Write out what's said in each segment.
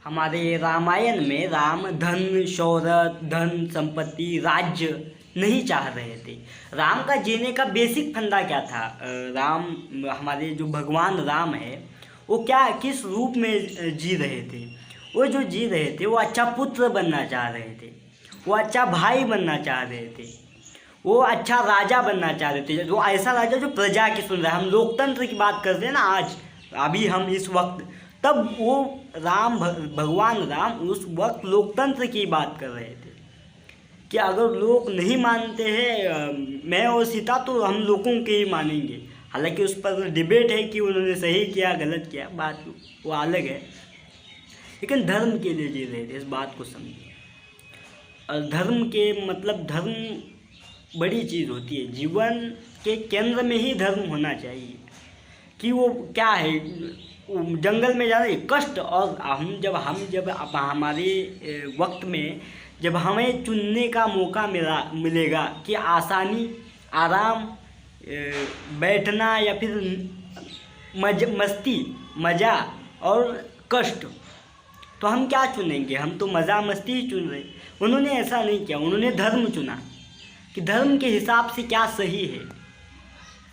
हमारे रामायण में राम धन शौहरत धन संपत्ति राज्य नहीं चाह रहे थे। राम का जीने का बेसिक फंडा क्या था? राम हमारे जो भगवान राम है वो क्या किस रूप में जी रहे थे? वो जो जी रहे थे वो अच्छा पुत्र बनना चाह रहे थे, वो अच्छा भाई बनना चाह रहे थे, वो अच्छा राजा बनना चाह रहे थे, जो ऐसा राजा जो प्रजा की सुन रहा है। हम लोकतंत्र की बात करते हैं ना आज, अभी हम इस वक्त, तब वो भगवान राम उस वक्त लोकतंत्र की बात कर रहे थे कि अगर लोग नहीं मानते हैं मैं और सीता तो हम लोगों के ही मानेंगे। हालांकि उस पर डिबेट है कि उन्होंने सही किया गलत किया, बात वो अलग है, लेकिन धर्म के लिए जी रहे थे, इस बात को समझिए। और धर्म के मतलब धर्म बड़ी चीज़ होती है, जीवन के केंद्र में ही धर्म होना चाहिए। कि वो क्या है, जंगल में जाना कष्ट, और हम जब हमारे वक्त में जब हमें चुनने का मौका मिलेगा कि आसानी, आराम, बैठना या फिर मस्ती, मज़ा और कष्ट, तो हम क्या चुनेंगे? हम तो मज़ा मस्ती ही चुन रहे। उन्होंने ऐसा नहीं किया, उन्होंने धर्म चुना कि धर्म के हिसाब से क्या सही है,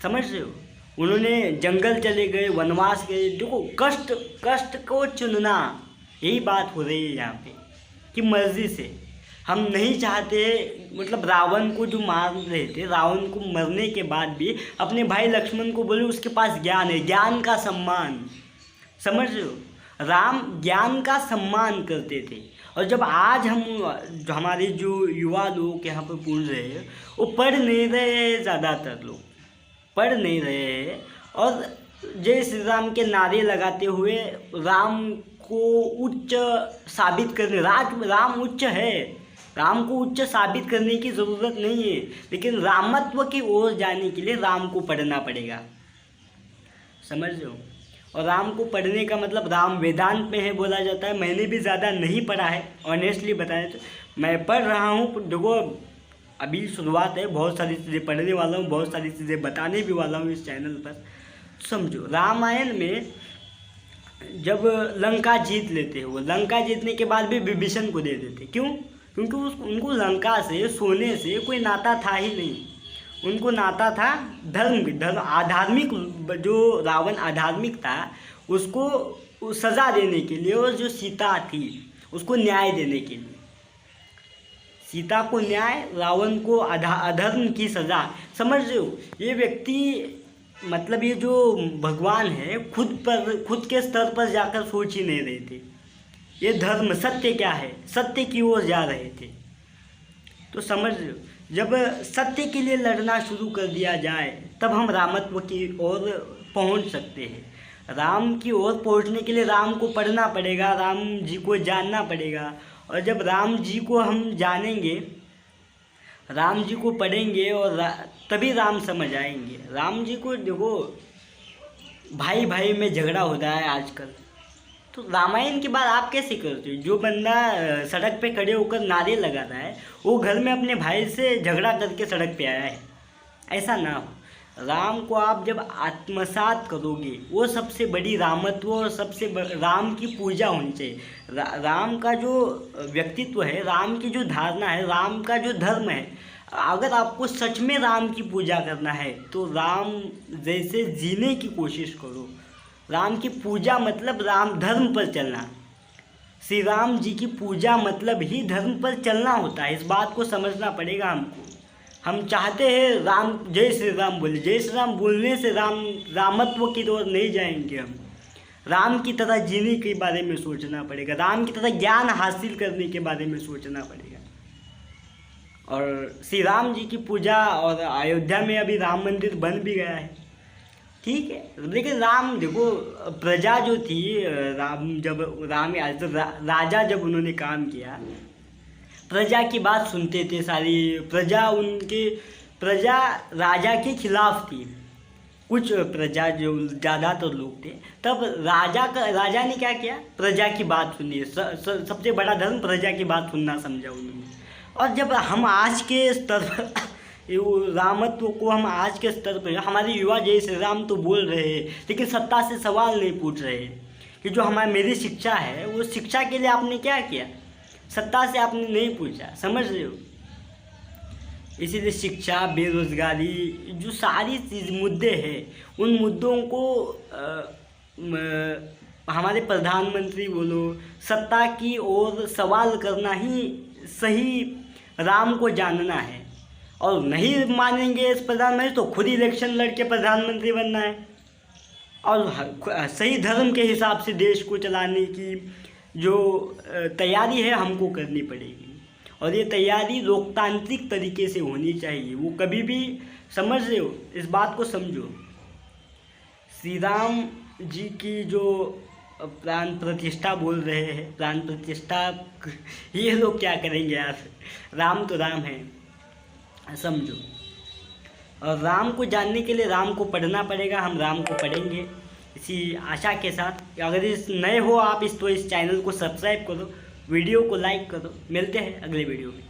समझ रहे हो? उन्होंने जंगल चले गए, वनवास गए। देखो कष्ट को चुनना, यही बात हो रही है यहाँ पे कि मर्जी से हम नहीं चाहते। मतलब रावण को जो मार रहे थे, रावण को मरने के बाद भी अपने भाई लक्ष्मण को बोले उसके पास ज्ञान है, ज्ञान का सम्मान, समझ रहे हो? राम ज्ञान का सम्मान करते थे। और जब आज हम जो हमारे जो युवा लोग यहाँ पर बोल रहे हैं वो पढ़ नहीं रहे, ज़्यादातर लोग पढ़ नहीं रहे हैं और जय श्री राम के नारे लगाते हुए राम को उच्च साबित करने, राम उच्च है, राम को उच्च साबित करने की ज़रूरत नहीं है, लेकिन रामत्व की ओर जाने के लिए राम को पढ़ना पड़ेगा, समझ रहे हो? और राम को पढ़ने का मतलब राम वेदांत में है बोला जाता है। मैंने भी ज़्यादा नहीं पढ़ा है, ऑनेस्टली बताया तो मैं पढ़ रहा हूँ। देखो अभी शुरुआत है, बहुत सारी चीज़ें पढ़ने वाला हूँ, बहुत सारी चीज़ें बताने भी वाला हूँ इस चैनल पर। समझो, रामायण में जब लंका जीत लेते हैं, वो लंका जीतने के बाद भी विभीषण को दे देते। क्यों? क्योंकि उनको लंका से, सोने से कोई नाता था ही नहीं। उनको नाता था धर्म आध्यात्मिक, जो रावण आध्यात्मिक था उसको सज़ा देने के लिए, और जो सीता थी उसको न्याय देने के लिए। सीता को न्याय, रावण को अधर्म की सज़ा, समझ रहे हो? ये व्यक्ति मतलब ये जो भगवान है खुद के स्तर पर जाकर सोच ही नहीं रहे थे। ये धर्म सत्य क्या है, सत्य की ओर जा रहे थे। तो समझ रहे हो, जब सत्य के लिए लड़ना शुरू कर दिया जाए तब हम रामत्व की ओर पहुंच सकते हैं। राम की ओर पहुंचने के लिए राम को पढ़ना पड़ेगा, राम जी को जानना पड़ेगा। और जब राम जी को हम जानेंगे, राम जी को पढ़ेंगे और तभी राम समझ आएंगे। राम जी को देखो, भाई भाई में झगड़ा होता है आजकल, तो रामायण की बात आप कैसे करते हो? जो बंदा सड़क पे खड़े होकर नारे लगा रहा है वो घर में अपने भाई से झगड़ा करके सड़क पे आया है, ऐसा ना हो। राम को आप जब आत्मसात करोगे, वो सबसे बड़ी रामत्व और सबसे राम की पूजा होनी चाहिए। राम का जो व्यक्तित्व है, राम की जो धारणा है, राम का जो धर्म है, अगर आपको सच में राम की पूजा करना है तो राम जैसे जीने की कोशिश करो। राम की पूजा मतलब राम धर्म पर चलना, श्री राम जी की पूजा मतलब ही धर्म पर चलना होता है। इस बात को समझना पड़ेगा हमको। हम चाहते हैं राम जय श्री राम बोले, जय श्री राम बोलने से रामत्व की ओर नहीं जाएंगे। हम राम की तरह जीने के बारे में सोचना पड़ेगा, राम की तरह ज्ञान हासिल करने के बारे में सोचना पड़ेगा। और श्री राम जी की पूजा, और अयोध्या में अभी राम मंदिर बन भी गया है, ठीक है। लेकिन राम देखो, प्रजा जो थी, राजा जब उन्होंने काम किया, प्रजा की बात सुनते थे सारी प्रजा राजा के खिलाफ थी। कुछ प्रजा जो ज़्यादातर लोग थे, तब राजा ने क्या किया? प्रजा की बात सुनी। सबसे बड़ा धर्म प्रजा की बात सुनना समझा उन्होंने। और जब हम आज के स्तर पर रामत्व को हम आज के स्तर पर, हमारे युवा जय श्री राम तो बोल रहे हैं लेकिन सत्ता से सवाल नहीं पूछ रहे कि जो मेरी शिक्षा है वो शिक्षा के लिए आपने क्या किया, सत्ता से आपने नहीं पूछा, समझ रहे हो। इसीलिए शिक्षा, बेरोजगारी, जो सारी चीज़ मुद्दे हैं उन मुद्दों को हमारे प्रधानमंत्री बोलो, सत्ता की ओर सवाल करना ही सही राम को जानना है। और नहीं मानेंगे इस प्रधानमंत्री तो खुद इलेक्शन लड़के प्रधानमंत्री बनना है और सही धर्म के हिसाब से देश को चलाने की जो तैयारी है हमको करनी पड़ेगी। और ये तैयारी लोकतांत्रिक तरीके से होनी चाहिए। वो कभी भी, समझ रहे हो, इस बात को समझो, श्री राम जी की जो प्राण प्रतिष्ठा बोल रहे हैं, प्राण प्रतिष्ठा ये लोग क्या करेंगे यार, राम तो राम है, समझो। और राम को जानने के लिए राम को पढ़ना पड़ेगा, हम राम को पढ़ेंगे इसी आशा के साथ। अगर इस नए हो आप तो इस चैनल को सब्सक्राइब करो, वीडियो को लाइक करो। मिलते हैं अगले वीडियो में।